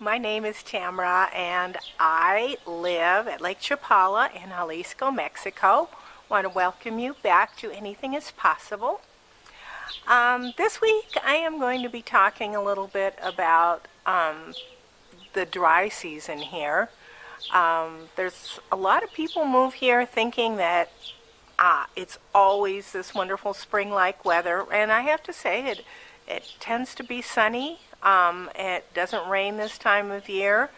My name is Tamara and I live at Lake Chapala in Jalisco, Mexico. Want to welcome you back to Anything is Possible. This week I am going to be talking a little bit about the dry season here. There's a lot of people move here thinking that it's always this wonderful spring-like weather, and I have to say it tends to be sunny. It doesn't rain this time of year,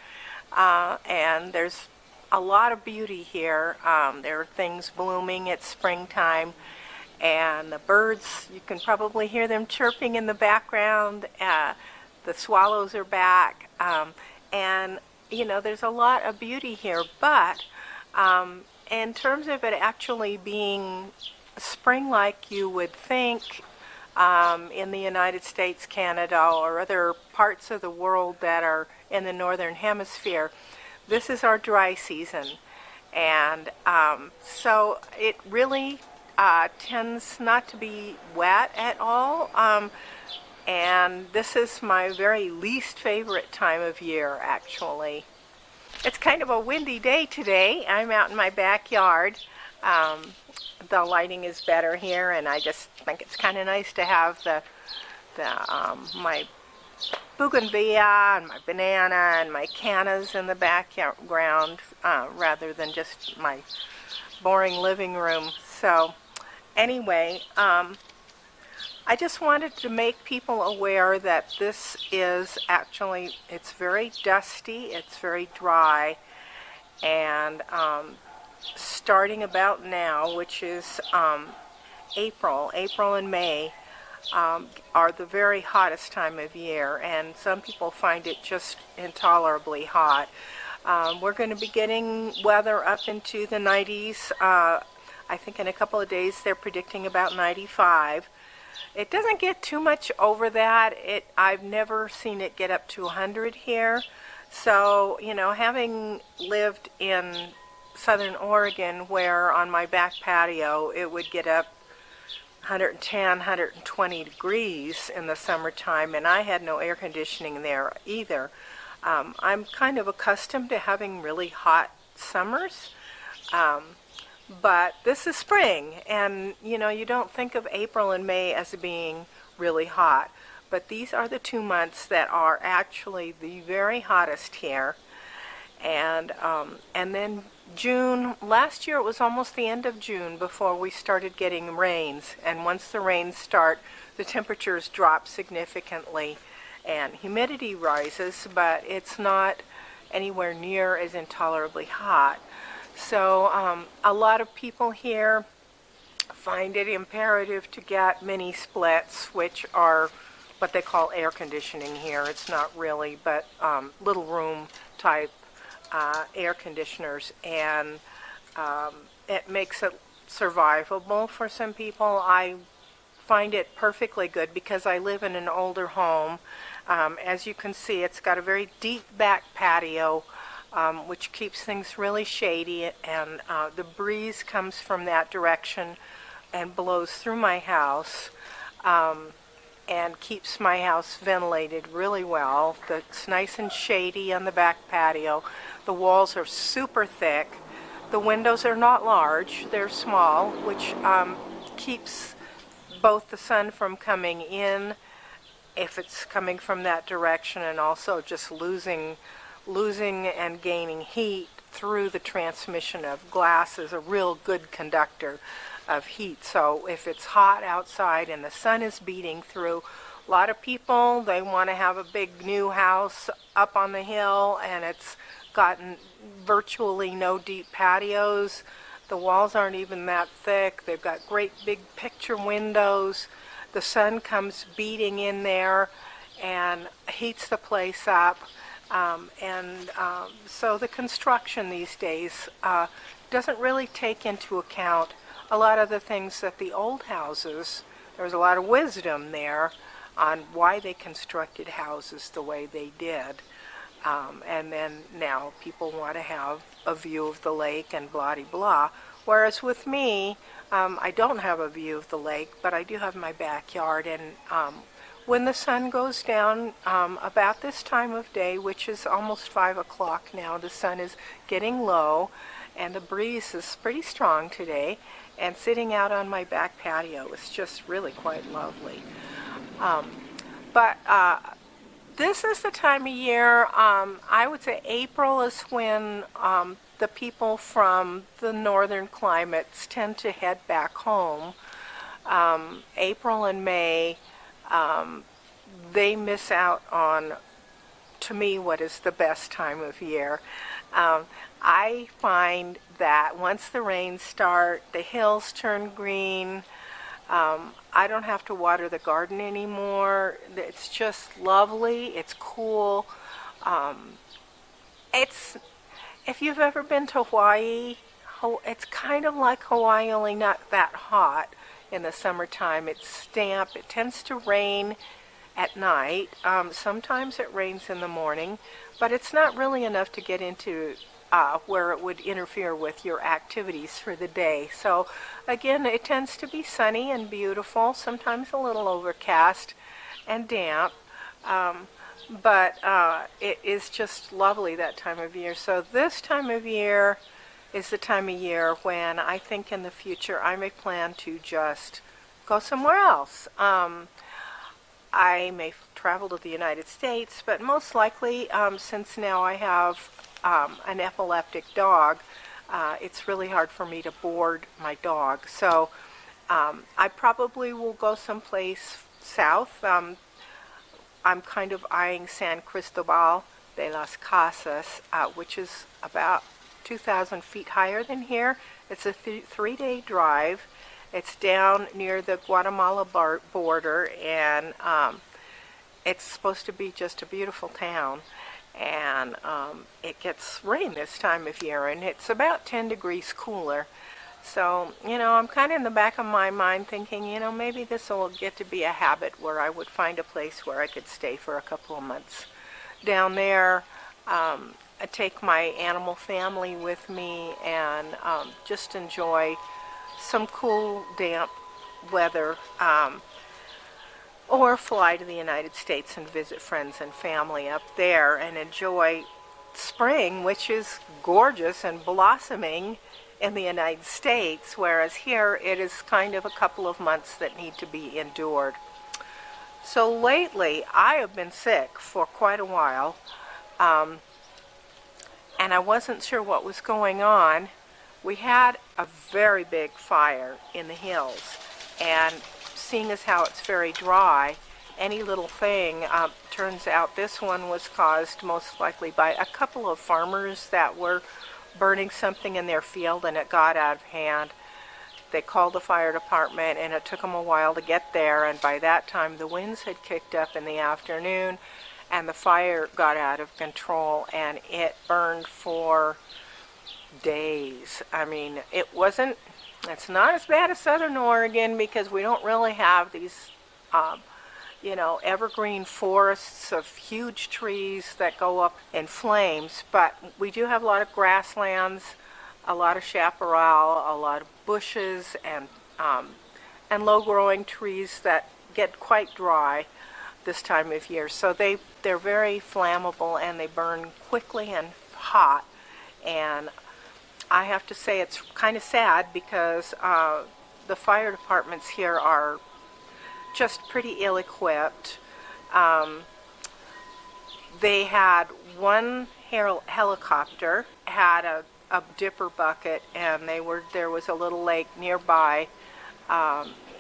and there's a lot of beauty here. There are things blooming at springtime, and the birds, you can probably hear them chirping in the background. The swallows are back, and you know, there's a lot of beauty here, but in terms of it actually being spring-like you would think in the United States, Canada, or other parts of the world that are in the northern hemisphere, this is our dry season. And so it really tends not to be wet at all. And this is my very least favorite time of year, actually. It's kind of a windy day today. I'm out in my backyard. The lighting is better here, and I just think it's kind of nice to have my bougainvillea and my banana and my cannas in the background rather than just my boring living room. So anyway, I just wanted to make people aware that this is actually, it's very dusty, it's very dry, and starting about now, which is April and May, are the very hottest time of year, and some people find it just intolerably hot. We're going to be getting weather up into the 90s. I think in a couple of days they're predicting about 95. It doesn't get too much over that. I've never seen it get up to 100 here. So, you know, having lived in Southern Oregon, where on my back patio it would get up 110, 120 degrees in the summertime, and I had no air conditioning there either. I'm kind of accustomed to having really hot summers, but this is spring, and you know, you don't think of April and May as being really hot, but these are the 2 months that are actually the very hottest here. And then June, last year it was almost the end of June before we started getting rains, and once the rains start, the temperatures drop significantly and humidity rises, but it's not anywhere near as intolerably hot. So a lot of people here find it imperative to get mini splits, which are what they call air conditioning here. It's not really, but little room type air conditioners, and it makes it survivable for some people. I find it perfectly good because I live in an older home. As you can see, it's got a very deep back patio, which keeps things really shady, and the breeze comes from that direction and blows through my house, and keeps my house ventilated really well. It's nice and shady on the back patio. The walls are super thick. The windows are not large, they're small, which keeps both the sun from coming in if it's coming from that direction, and also just losing and gaining heat through the transmission of glass is a real good conductor of heat. So if it's hot outside and the sun is beating through, a lot of people, they want to have a big new house up on the hill, and it's gotten virtually no deep patios. The walls aren't even that thick. They've got great big picture windows. The sun comes beating in there and heats the place up. So the construction these days doesn't really take into account a lot of the things that the old houses, there was a lot of wisdom there on why they constructed houses the way they did. And then now people want to have a view of the lake and blah-de-blah. Whereas with me, I don't have a view of the lake, but I do have my backyard, and when the sun goes down about this time of day, which is almost 5 o'clock now, the sun is getting low and the breeze is pretty strong today, and sitting out on my back patio is just really quite lovely. But this is the time of year, I would say April is when the people from the northern climates tend to head back home. April and May, they miss out on, to me, what is the best time of year. I find that once the rains start, the hills turn green. I don't have to water the garden anymore. It's just lovely. It's cool. If you've ever been to Hawaii, it's kind of like Hawaii, only not that hot in the summertime. It's damp. It tends to rain at night. Sometimes it rains in the morning, but it's not really enough to get into where it would interfere with your activities for the day. So again, it tends to be sunny and beautiful, sometimes a little overcast and damp, but it is just lovely that time of year. So this time of year is the time of year when I think in the future I may plan to just go somewhere else. I may travel to the United States, but most likely, since now I have an epileptic dog, it's really hard for me to board my dog. So I probably will go someplace south. I'm kind of eyeing San Cristobal de las Casas, which is about 2,000 feet higher than here. It's a 3-day drive. It's down near the Guatemala border, and it's supposed to be just a beautiful town. And it gets rain this time of year, and it's about 10 degrees cooler. So, I'm kind of in the back of my mind thinking, maybe this will get to be a habit where I would find a place where I could stay for a couple of months down there. I take my animal family with me and just enjoy some cool, damp weather. Or fly to the United States and visit friends and family up there and enjoy spring, which is gorgeous and blossoming in the United States, whereas here it is kind of a couple of months that need to be endured. So lately I have been sick for quite a while, and I wasn't sure what was going on. We had a very big fire in the hills, and seeing as how it's very dry, any little thing, turns out this one was caused most likely by a couple of farmers that were burning something in their field, and it got out of hand. They called the fire department, and it took them a while to get there, and by that time the winds had kicked up in the afternoon, and the fire got out of control, and it burned for days. I mean, it's not as bad as Southern Oregon because we don't really have these, evergreen forests of huge trees that go up in flames. But we do have a lot of grasslands, a lot of chaparral, a lot of bushes, and low-growing trees that get quite dry this time of year. So they're very flammable, and they burn quickly and hot. And I have to say it's kind of sad because the fire departments here are just pretty ill-equipped. They had one helicopter, had a dipper bucket, and there was a little lake nearby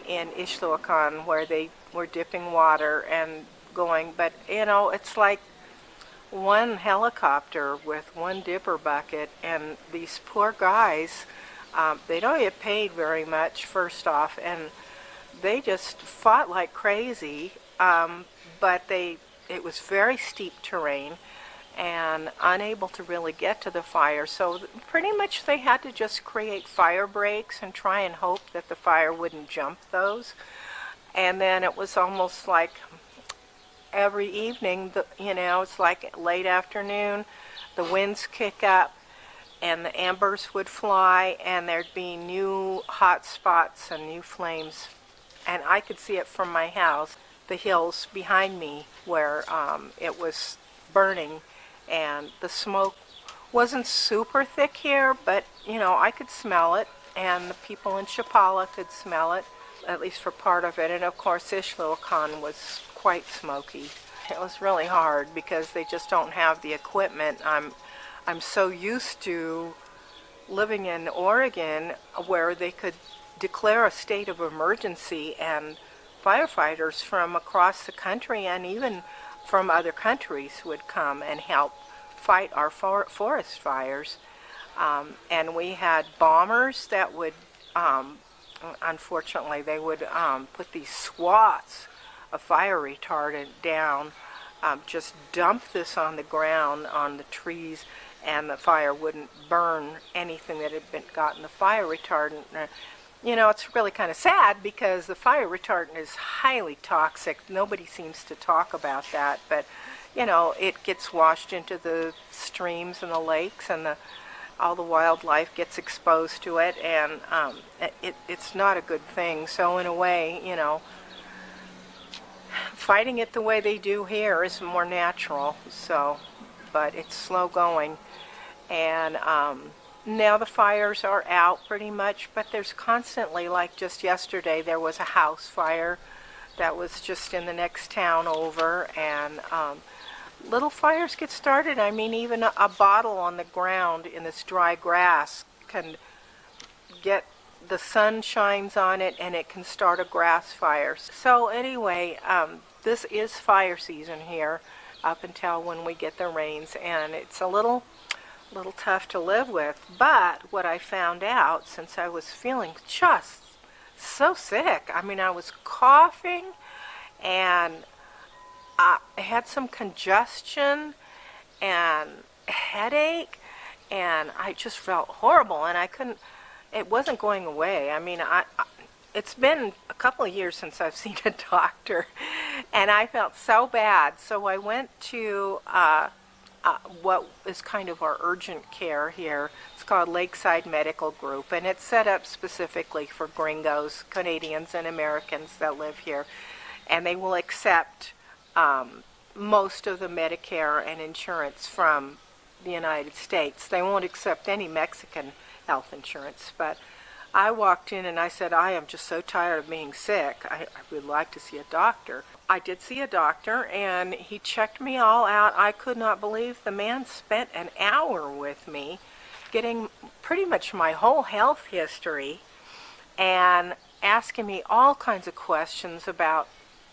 in Ixtlahuacan where they were dipping water and going, but it's like one helicopter with one dipper bucket, and these poor guys, they don't get paid very much, first off, and they just fought like crazy, but it was very steep terrain and unable to really get to the fire, so pretty much they had to just create fire breaks and try and hope that the fire wouldn't jump those. And then it was almost like every evening, it's like late afternoon, the winds kick up and the embers would fly, and there'd be new hot spots and new flames, and I could see it from my house. the hills behind me where it was burning, and the smoke wasn't super thick here, but I could smell it, and the people in Chapala could smell it, at least for part of it. And of course, Ishluacan was quite smoky. It was really hard because they just don't have the equipment. I'm so used to living in Oregon where they could declare a state of emergency, and firefighters from across the country and even from other countries would come and help fight our forest fires. And we had bombers that would, unfortunately, they would put these swaths of fire retardant down, just dump this on the ground, on the trees, and the fire wouldn't burn anything that had gotten the fire retardant. It's really kind of sad because the fire retardant is highly toxic. Nobody seems to talk about that, but it gets washed into the streams and the lakes, and all the wildlife gets exposed to it, and it's not a good thing. So in a way, fighting it the way they do here is more natural. But it's slow going, and now the fires are out pretty much, but there's constantly, like just yesterday, there was a house fire that was just in the next town over, and little fires get started. I mean, even a bottle on the ground in this dry grass can get, the sun shines on it, and it can start a grass fire. So anyway, this is fire season here up until when we get the rains, and it's a little tough to live with. But what I found out, since I was feeling just so sick, I mean, I was coughing, and I had some congestion and headache, and I just felt horrible, and it wasn't going away. I mean, it's been a couple of years since I've seen a doctor, and I felt so bad. So I went to what is kind of our urgent care here. It's called Lakeside Medical Group, and it's set up specifically for gringos, Canadians and Americans that live here, and they will accept most of the Medicare and insurance from the United States. They won't accept any Mexican health insurance, but I walked in and I said, I am just so tired of being sick. I would like to see a doctor. I did see a doctor, and he checked me all out. I could not believe the man spent an hour with me getting pretty much my whole health history and asking me all kinds of questions about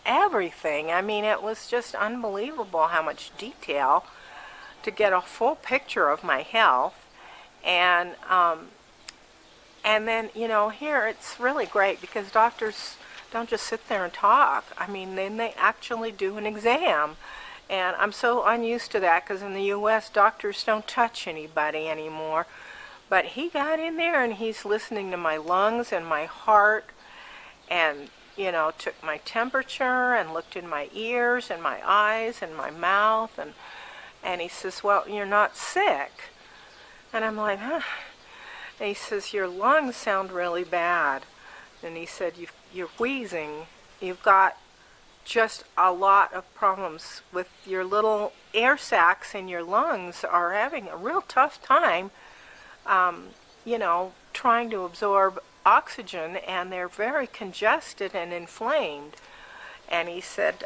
everything. I mean, it was just unbelievable how much detail to get a full picture of my health. And then, here it's really great because doctors don't just sit there and talk. I mean, then they actually do an exam. And I'm so unused to that because in the U.S., doctors don't touch anybody anymore. But he got in there and he's listening to my lungs and my heart, and took my temperature and looked in my ears and my eyes and my mouth, and he says, well, you're not sick. And I'm like, huh? And he says, your lungs sound really bad. And he said, you're wheezing. You've got just a lot of problems with your little air sacs in your lungs are having a real tough time, trying to absorb oxygen, and they're very congested and inflamed. And he said,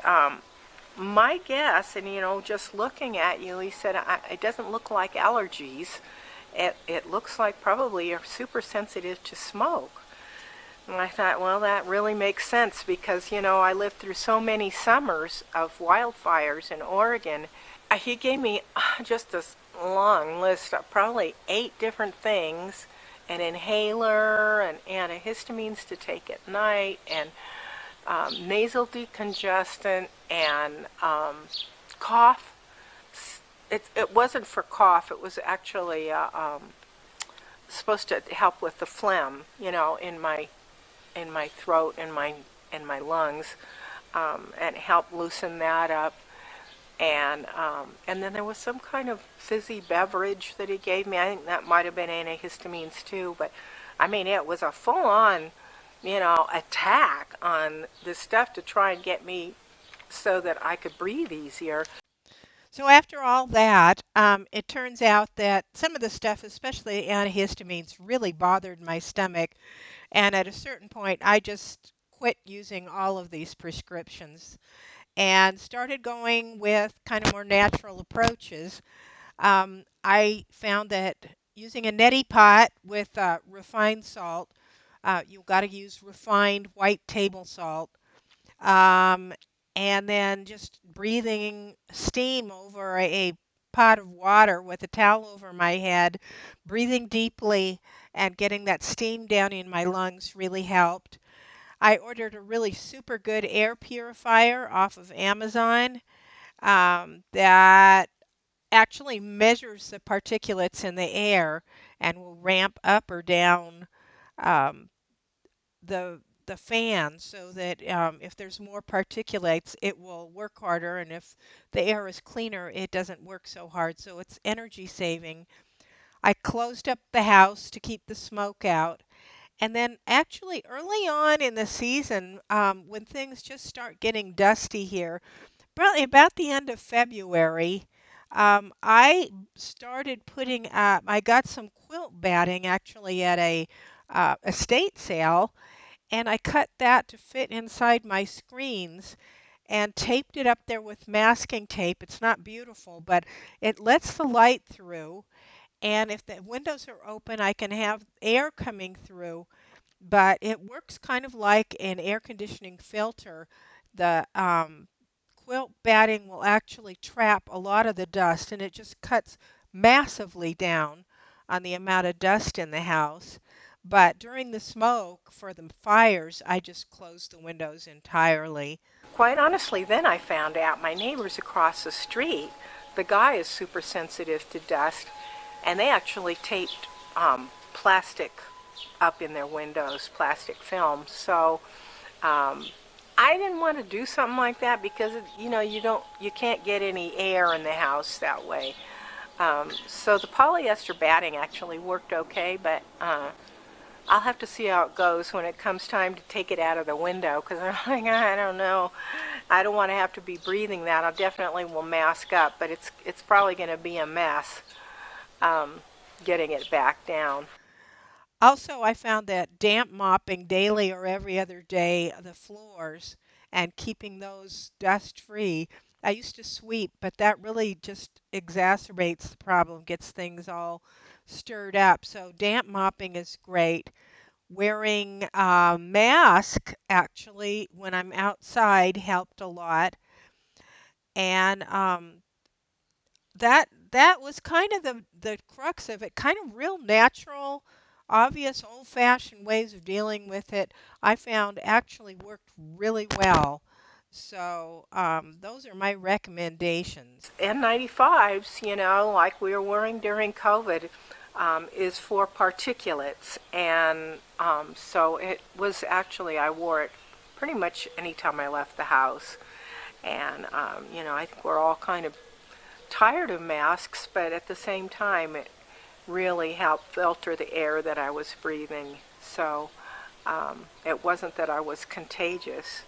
my guess, and just looking at you, he said, it doesn't look like allergies. It looks like probably you're super sensitive to smoke. And I thought, well, that really makes sense because, I lived through so many summers of wildfires in Oregon. He gave me just this long list of probably 8 different things, an inhaler and antihistamines to take at night, and nasal decongestant, and cough. It wasn't for cough. It was actually supposed to help with the phlegm, in my throat and my lungs, and help loosen that up. And then there was some kind of fizzy beverage that he gave me. I think that might have been antihistamines too. But I mean, it was a full-on, attack on this stuff to try and get me so that I could breathe easier. So after all that, it turns out that some of the stuff, especially antihistamines, really bothered my stomach. And at a certain point, I just quit using all of these prescriptions and started going with kind of more natural approaches. I found that using a neti pot with refined salt, you've got to use refined white table salt, um, and then just breathing steam over a pot of water with a towel over my head, breathing deeply and getting that steam down in my lungs really helped. I ordered a really super good air purifier off of Amazon that actually measures the particulates in the air and will ramp up or down um, the fan so that if there's more particulates, it will work harder, and if the air is cleaner, it doesn't work so hard. So it's energy saving. I closed up the house to keep the smoke out. And then, actually, early on in the season, when things just start getting dusty here, probably about the end of February, I started putting up, I got some quilt batting actually at a estate sale, and I cut that to fit inside my screens and taped it up there with masking tape. It's not beautiful, but it lets the light through. And if the windows are open, I can have air coming through, but it works kind of like an air conditioning filter. The quilt batting will actually trap a lot of the dust, and it just cuts massively down on the amount of dust in the house. But during the smoke for the fires, I just closed the windows entirely. Quite honestly, then I found out my neighbors across the street, the guy is super sensitive to dust, and they actually taped plastic up in their windows, plastic film. So I didn't want to do something like that because you can't get any air in the house that way. So the polyester batting actually worked okay, but I'll have to see how it goes when it comes time to take it out of the window because I'm like, I don't know. I don't want to have to be breathing that. I definitely will mask up, but it's probably going to be a mess getting it back down. Also, I found that damp mopping daily or every other day the floors and keeping those dust free. I used to sweep, but that really just exacerbates the problem, gets things all stirred up. So, damp mopping is great. Wearing a mask, actually, when I'm outside helped a lot. And that was kind of the crux of it, kind of real natural, obvious, old-fashioned ways of dealing with it. I found actually worked really well. So those are my recommendations. N95s, like we were wearing during COVID, is for particulates. And so it was actually, I wore it pretty much anytime I left the house. And, I think we're all kind of tired of masks, but at the same time, it really helped filter the air that I was breathing. So it wasn't that I was contagious.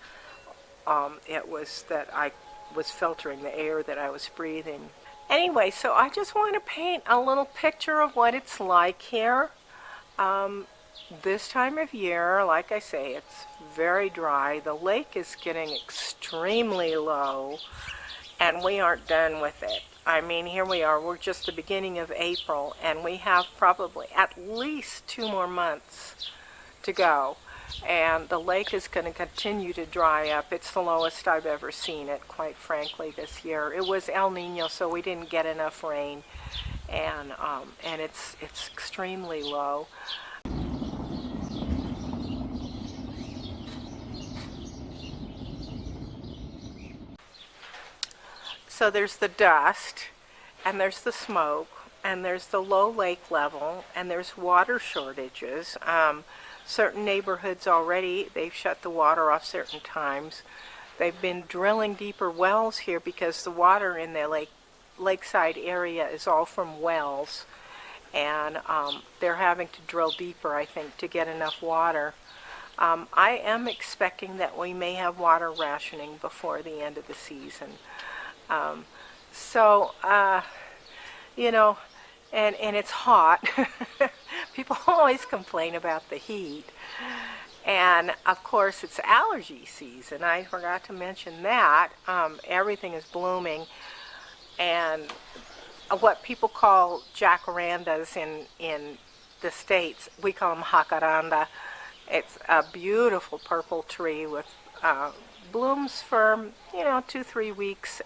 It was that I was filtering the air that I was breathing. Anyway, so I just want to paint a little picture of what it's like here. Um, this time of year, like I say, it's very dry. The lake is getting extremely low, and we aren't done with it. I mean, here we are. We're just the beginning of April, and we have probably at least 2 more months to go. And the lake is going to continue to dry up. It's the lowest I've ever seen it, quite frankly, this year. It was El Nino, so we didn't get enough rain, and it's extremely low. So there's the dust, and there's the smoke, and there's the low lake level, and there's water shortages. Certain neighborhoods already, they've shut the water off certain times. They've been drilling deeper wells here because the water in the lakeside area is all from wells, and they're having to drill deeper, I think, to get enough water. I am expecting that we may have water rationing before the end of the season. Um, so, you know, and it's hot. People always complain about the heat. And of course, it's allergy season. I forgot to mention that. Everything is blooming. And what people call jacarandas in the States, we call them jacaranda. It's a beautiful purple tree with blooms for, 2-3 weeks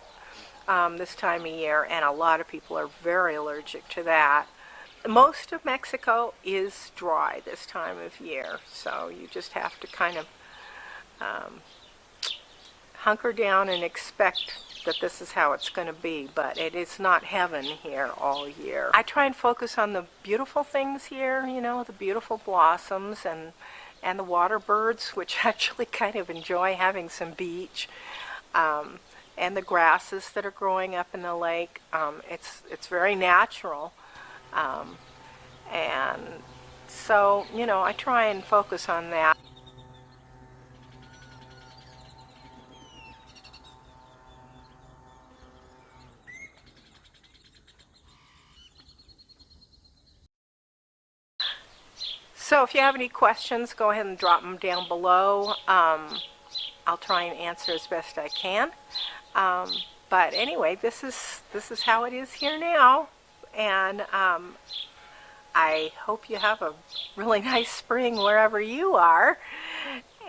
this time of year, and a lot of people are very allergic to that. Most of Mexico is dry this time of year, so you just have to kind of hunker down and expect that this is how it's going to be, but it is not heaven here all year. I try and focus on the beautiful things here, the beautiful blossoms and the water birds, which actually kind of enjoy having some beach, and the grasses that are growing up in the lake. It's very natural, and so, I try and focus on that. So if you have any questions, go ahead and drop them down below. I'll try and answer as best I can. But anyway, this is how it is here now, and I hope you have a really nice spring wherever you are,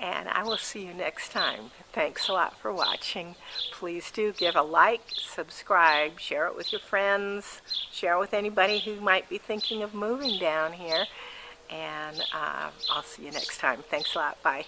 and I will see you next time. Thanks a lot for watching. Please do give a like, subscribe, share it with your friends, share it with anybody who might be thinking of moving down here, and I'll see you next time. Thanks a lot. Bye.